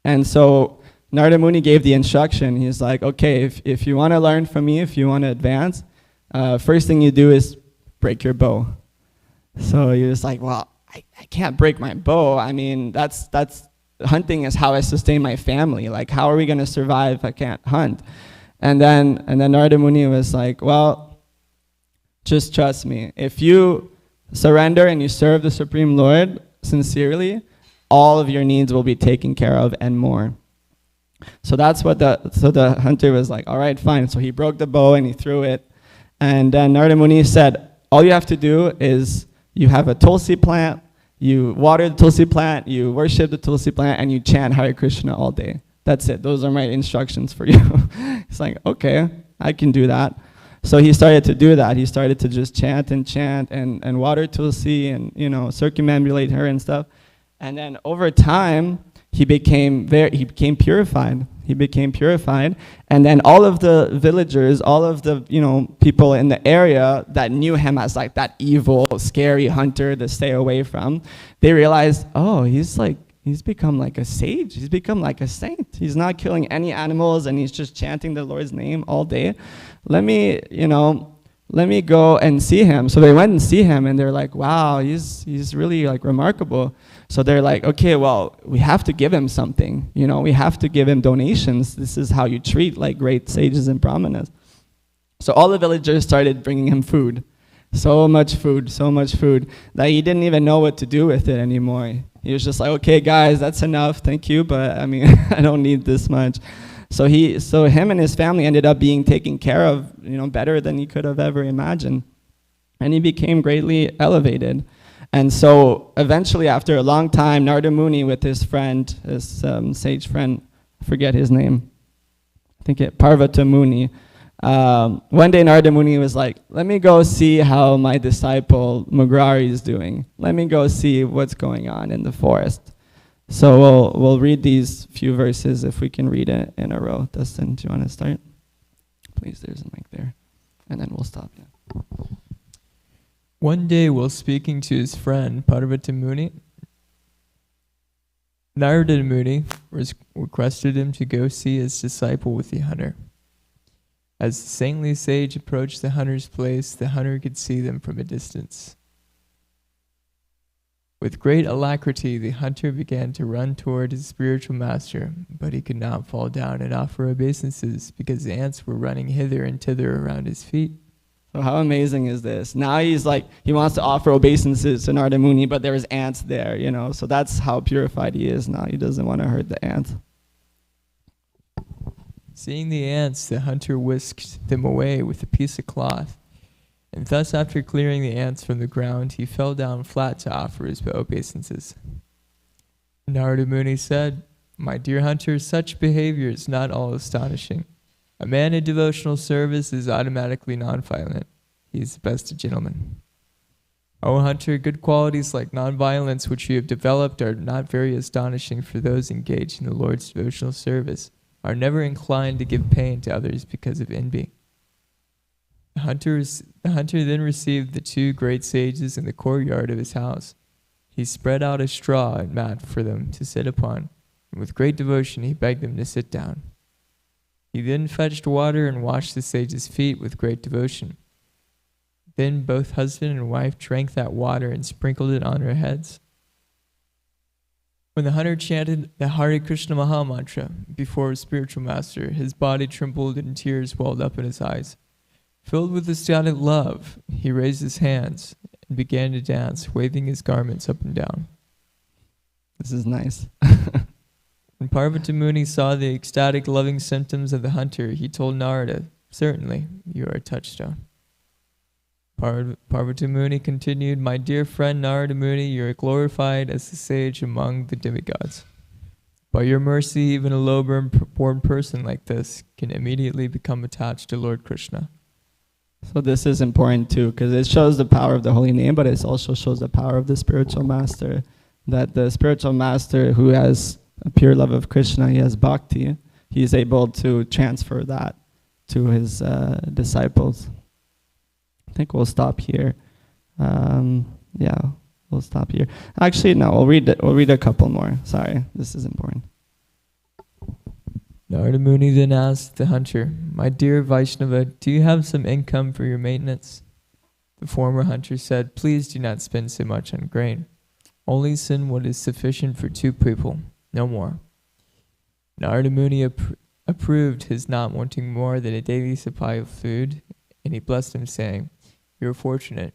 And so Narada Muni gave the instruction. He's like, okay, if you want to learn from me, if you want to advance, first thing you do is break your bow. So he was like, well, I can't break my bow. I mean, that's hunting is how I sustain my family. Like, how are we going to survive if I can't hunt? And then Narada Muni was like, well, just trust me. If you surrender and you serve the Supreme Lord sincerely, all of your needs will be taken care of and more. So that's what the hunter was like, all right, fine. So he broke the bow and he threw it. And then Narada Muni said, all you have to do is you have a tulsi plant, you water the tulsi plant, you worship the tulsi plant, and you chant Hare Krishna all day. That's it. Those are my instructions for you. It's like, okay, I can do that. So he started to do that. He started to just chant and water tulsi and, circumambulate her and stuff. And then over time, he became purified. He became purified. And then all of the villagers, all of the, people in the area that knew him as like that evil, scary hunter to stay away from, they realized, oh, he's become like a sage. He's become like a saint. He's not killing any animals, and he's just chanting the Lord's name all day. Let me go and see him. So they went and see him, and they're like, wow, he's really like remarkable. So they're like, okay, well, we have to give him something. We have to give him donations. This is how you treat like great sages and brahmanas. So all the villagers started bringing him food. So much food, that he didn't even know what to do with it anymore. He was just like, okay, guys, that's enough. Thank you, but I mean, I don't need this much. So him and his family ended up being taken care of, better than he could have ever imagined. And he became greatly elevated. And so eventually, after a long time, Narada Muni with his friend, his sage friend, forget his name. I think Parvata Muni. One day Narada Muni was like, let me go see how my disciple Mugrari is doing. Let me go see what's going on in the forest. So we'll read these few verses if we can read it in a row. Dustin, do you want to start? Please, there's a mic there. And then we'll stop. Yeah. One day, while speaking to his friend Parvata Muni, Narada Muni requested him to go see his disciple with the hunter. As the saintly sage approached the hunter's place, the hunter could see them from a distance. With great alacrity, the hunter began to run toward his spiritual master, but he could not fall down and offer obeisances because the ants were running hither and thither around his feet. So how amazing is this? Now he's like, he wants to offer obeisances to Narada Muni, but there's ants there, you know. So that's how purified he is now. He doesn't want to hurt the ants. Seeing the ants, the hunter whisked them away with a piece of cloth. And thus, after clearing the ants from the ground, he fell down flat to offer his obeisances. Narada Muni said, "My dear hunter, such behavior is not all astonishing. A man in devotional service is automatically nonviolent. He is the best of gentlemen. O hunter, good qualities like nonviolence which you have developed are not very astonishing for those engaged in the Lord's devotional service, are never inclined to give pain to others because of envy." The hunter then received the two great sages in the courtyard of his house. He spread out a straw and mat for them to sit upon, and with great devotion he begged them to sit down. He then fetched water and washed the sages' feet with great devotion. Then both husband and wife drank that water and sprinkled it on their heads. When the hunter chanted the Hare Krishna Maha Mantra before his spiritual master, his body trembled and tears welled up in his eyes. Filled with ecstatic love, he raised his hands and began to dance, waving his garments up and down. This is nice. When Parvata Muni saw the ecstatic, loving symptoms of the hunter, he told Narada, "Certainly, you are a touchstone." Parvata Muni continued, "My dear friend Narada Muni, you are glorified as the sage among the demigods. By your mercy, even a low-born person like this can immediately become attached to Lord Krishna." So this is important too, because it shows the power of the holy name, but it also shows the power of the spiritual master. That the spiritual master who has a pure love of Krishna, he has bhakti, he is able to transfer that to his disciples. I think we'll stop here. Yeah, we'll stop here. Actually, no, we'll read a couple more. Sorry, this is important. Narada Muni then asked the hunter, "My dear Vaishnava, do you have some income for your maintenance?" The former hunter said, "Please do not spend so much on grain. Only send what is sufficient for 2 people, no more." Narada Muni approved his not wanting more than a daily supply of food, and he blessed him, saying, "You are fortunate."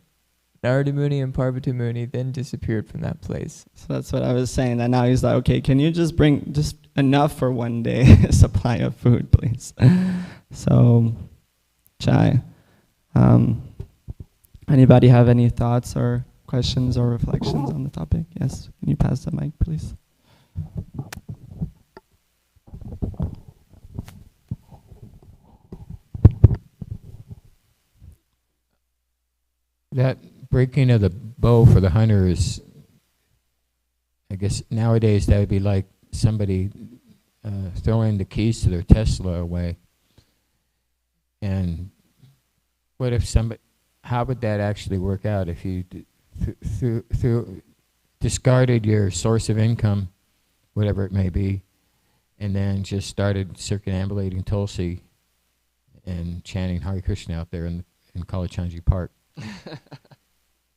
Narada Muni and Parvata Muni then disappeared from that place. So that's what I was saying. And now he's like, okay, can you just bring just enough for one day supply of food, please? So, Chai. Anybody have any thoughts or questions or reflections on the topic? Yes, can you pass the mic, please? That breaking of the bow for the hunter is, I guess nowadays that would be like somebody throwing the keys to their Tesla away. And what if somebody, how would that actually work out if you discarded your source of income, whatever it may be, and then just started circumambulating Tulsi and chanting Hare Krishna out there in Kalachandji Park?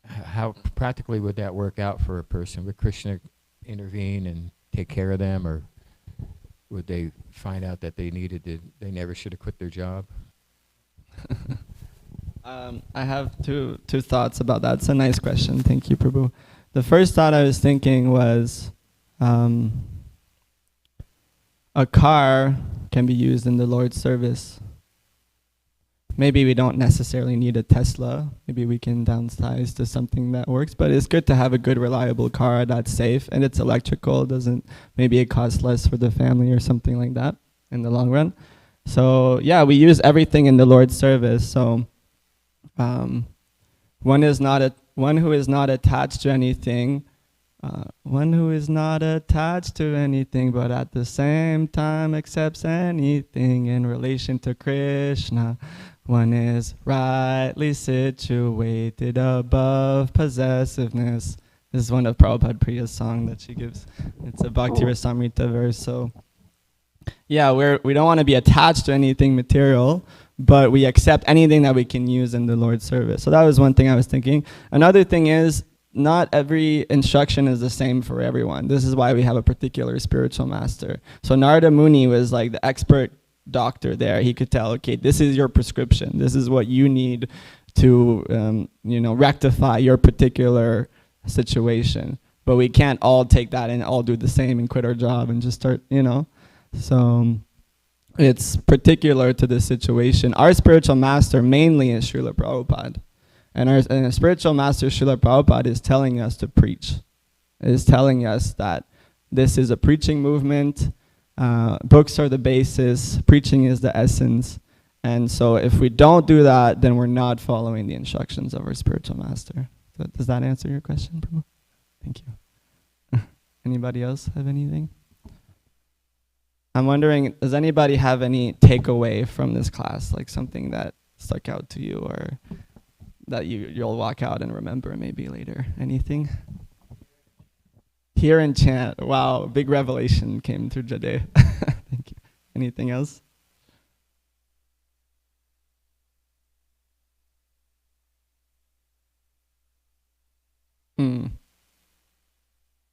How practically would that work out for a person? Would Krishna intervene and take care of them, or would they find out that they never should have quit their job? I have two thoughts about that. It's a nice question. Thank you, Prabhu. The first thought I was thinking was a car can be used in the Lord's service. maybe we don't necessarily need a Tesla. Maybe we can downsize to something that works. But it's good to have a good, reliable car that's safe and it's electrical. Maybe it costs less for the family or something like that in the long run. So yeah, we use everything in the Lord's service. So one who is not attached to anything. One who is not attached to anything, but at the same time accepts anything in relation to Krishna. One is rightly situated above possessiveness. This is one of Prabhupada Priya's song that she gives. It's a Bhakti Rasamrita verse. So, yeah, we don't want to be attached to anything material, but we accept anything that we can use in the Lord's service. So that was one thing I was thinking. Another thing is, not every instruction is the same for everyone. This is why we have a particular spiritual master. So Narada Muni was like the expert doctor there. He could tell, okay, this is your prescription. This is what you need to, rectify your particular situation. But we can't all take that and all do the same and quit our job and just start, So it's particular to the situation. Our spiritual master mainly is Srila Prabhupada. And our spiritual master, Srila Prabhupada, is telling us to preach. Is telling us that this is a preaching movement. Books are the basis. Preaching is the essence. And so if we don't do that, then we're not following the instructions of our spiritual master. So does that answer your question, Prabhu? Thank you. Anybody else have anything? I'm wondering, does anybody have any takeaway from this class? Like something that stuck out to you or that you'll walk out and remember maybe later? Anything? Hear and chant. Wow, big revelation came through Jade. Thank you. Anything else?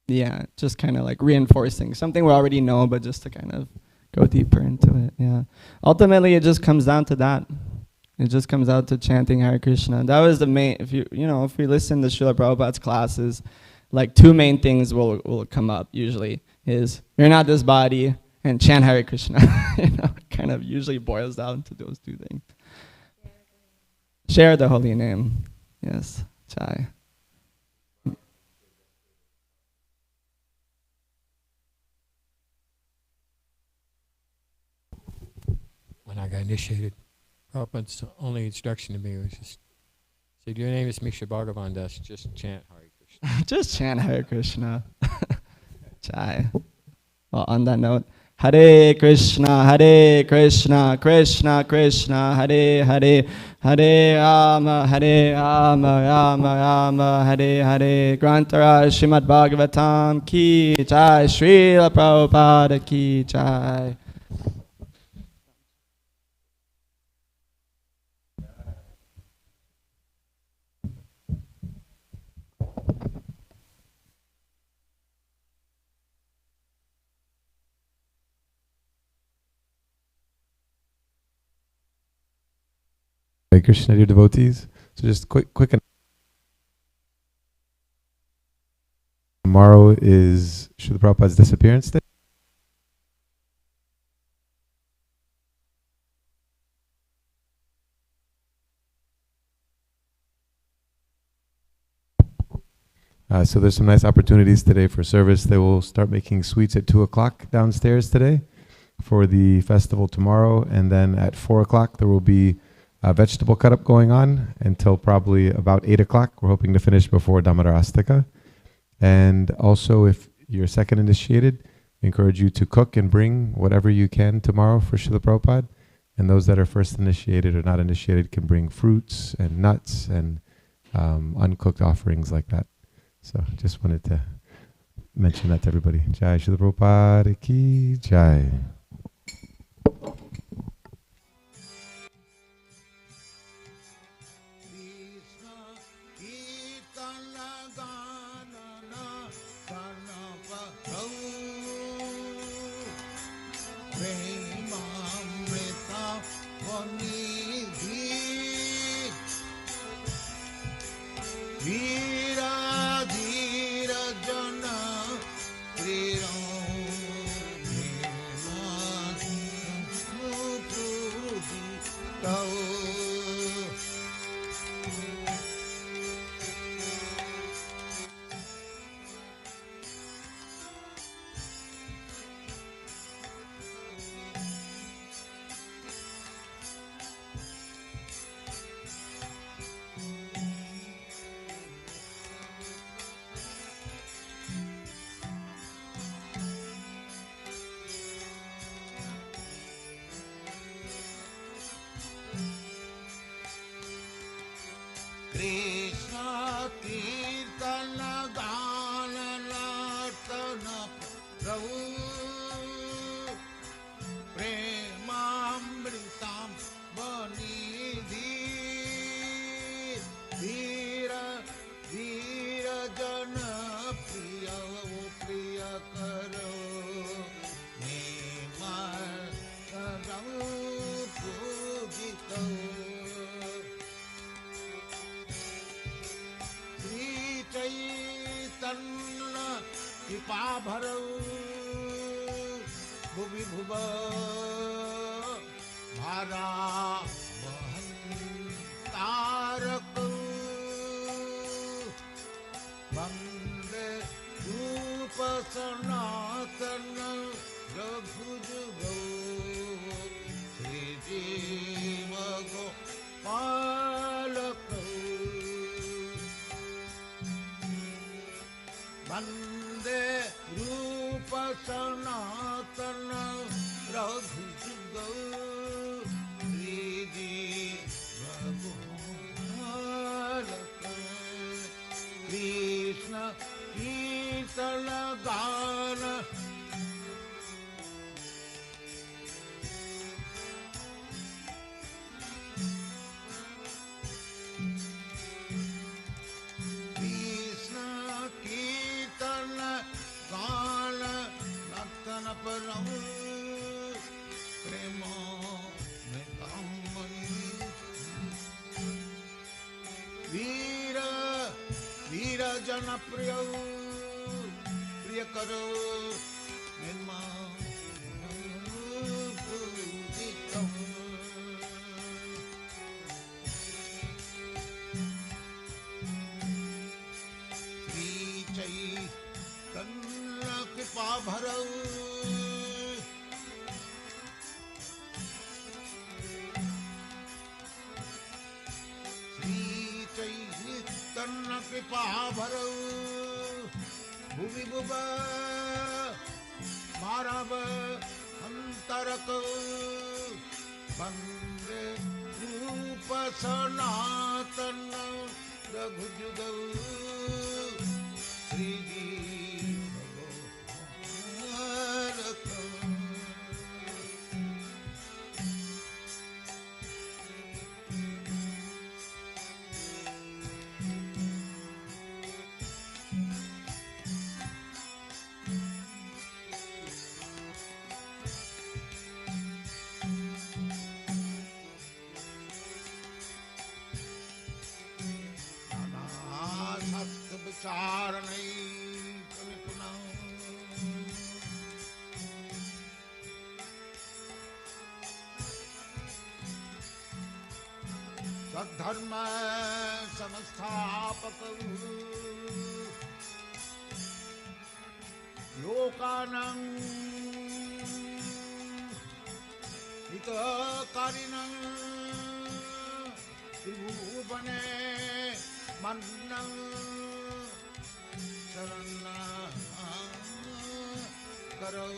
Yeah, just kind of like reinforcing something we already know, but just to kind of go deeper into it. Yeah. Ultimately, it just comes down to that. It just comes out to chanting Hare Krishna. That was the main, if we listen to Srila Prabhupada's classes, like two main things will come up usually is, you're not this body, and chant Hare Krishna. Kind of usually boils down to those two things. Share the holy name. Yes, Chai. When I got initiated, Prabhupada's only instruction to me was just, said, your name is Misha Bhagavan Das, just chant Hare Krishna. Just chant Hare Krishna. Chai. Well, on that note, Hare Krishna, Krishna Krishna, Hare Hare, Hare Rama, Rama Rama, Hare Hare. Grantara Srimad Bhagavatam ki jai, Srila Prabhupada ki jai. Hare Krishna, dear devotees. So just quick. Tomorrow is Srila Prabhupada's disappearance day. So there's some nice opportunities today for service. They will start making sweets at 2 o'clock downstairs today for the festival tomorrow. And then at 4 o'clock, there will be a vegetable cut-up going on until probably about 8 o'clock. We're hoping to finish before Damodarastika. And also, if you're second initiated, we encourage you to cook and bring whatever you can tomorrow for Srila Prabhupada. And those that are first initiated or not initiated can bring fruits and nuts and uncooked offerings like that. So just wanted to mention that to everybody. Jai Srila Prabhupada ki jai. प्रभु प्रेमामृतां वनिधि धीर धीर जन प्रिय प्रिय करो पूजित श्री चैतन्य कृपा भरौ भुवि भुव भारा वहन तारक वंदे रूप सनातन रघुजुगौ श्री जीव गोपालक वंदे रूप सनातन रघुजुगौ श्री जीव गोपालक कृष्ण कीर्तन गान कीर्तन गान नर्तन परम प्रेम में कामनी वीर वीर जन प्रिय प्रिय करो निर्मा पूजितम चैतन्य कृपा भरौ श्री चैतन्य कृपा भरौ भुवि भुव मानव अंतरक वंदे रूप सनातन रघुजुगौ श्री जीव गोपालक विचार नहीं पुनः सद्धर्म संस्थापक लोकानां हितकारिणां त्रिभुवने मन्नं शरण करो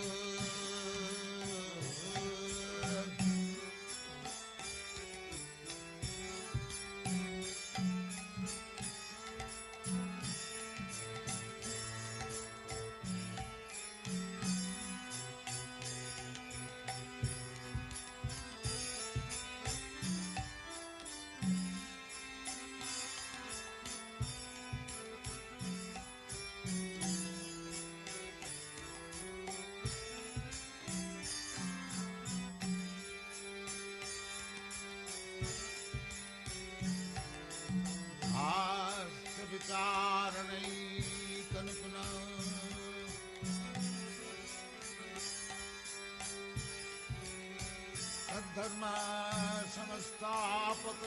विचार नहीं कल्पना धर्म समस्तापक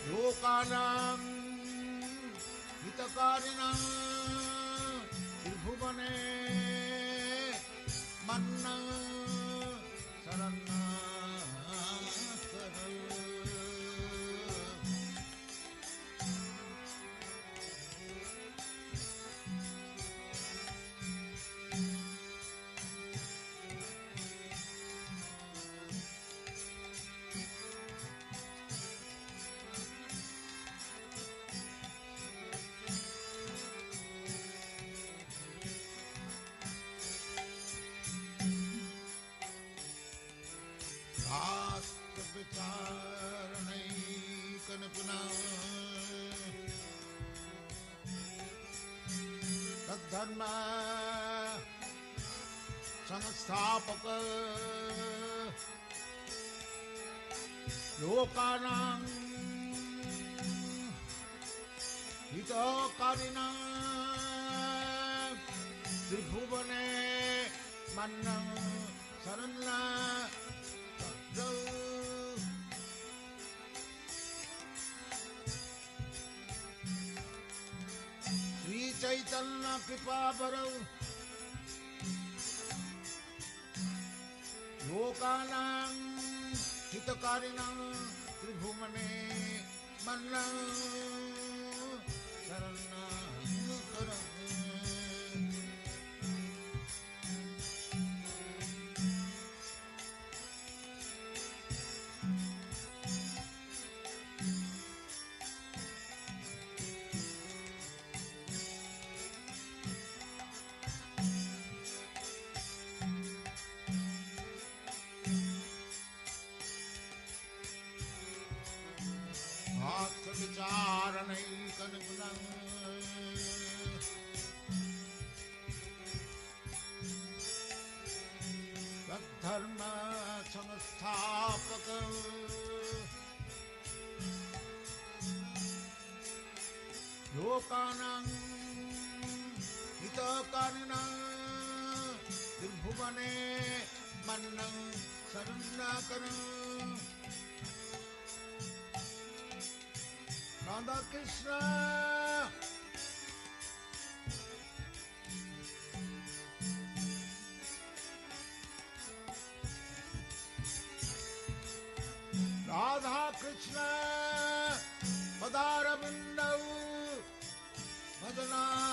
लोकानां हितकारिणां त्रिभुवने मन्नं शरण धर्म संस्थापक लोकानां हितकारिणां त्रिभुवने मन्नं शरणं श्री चैतन्य कृपा बरौ लोकानां हितकारिणां त्रिभुवने मन्नं शरणं करौ। विचारणैकनुगुणं तद्धर्म संस्थापक लोकानां हितकारिणां त्रिभुवने मन्नं शरणं Radha Krishna Radha Krishna Padara Vindau Bhajana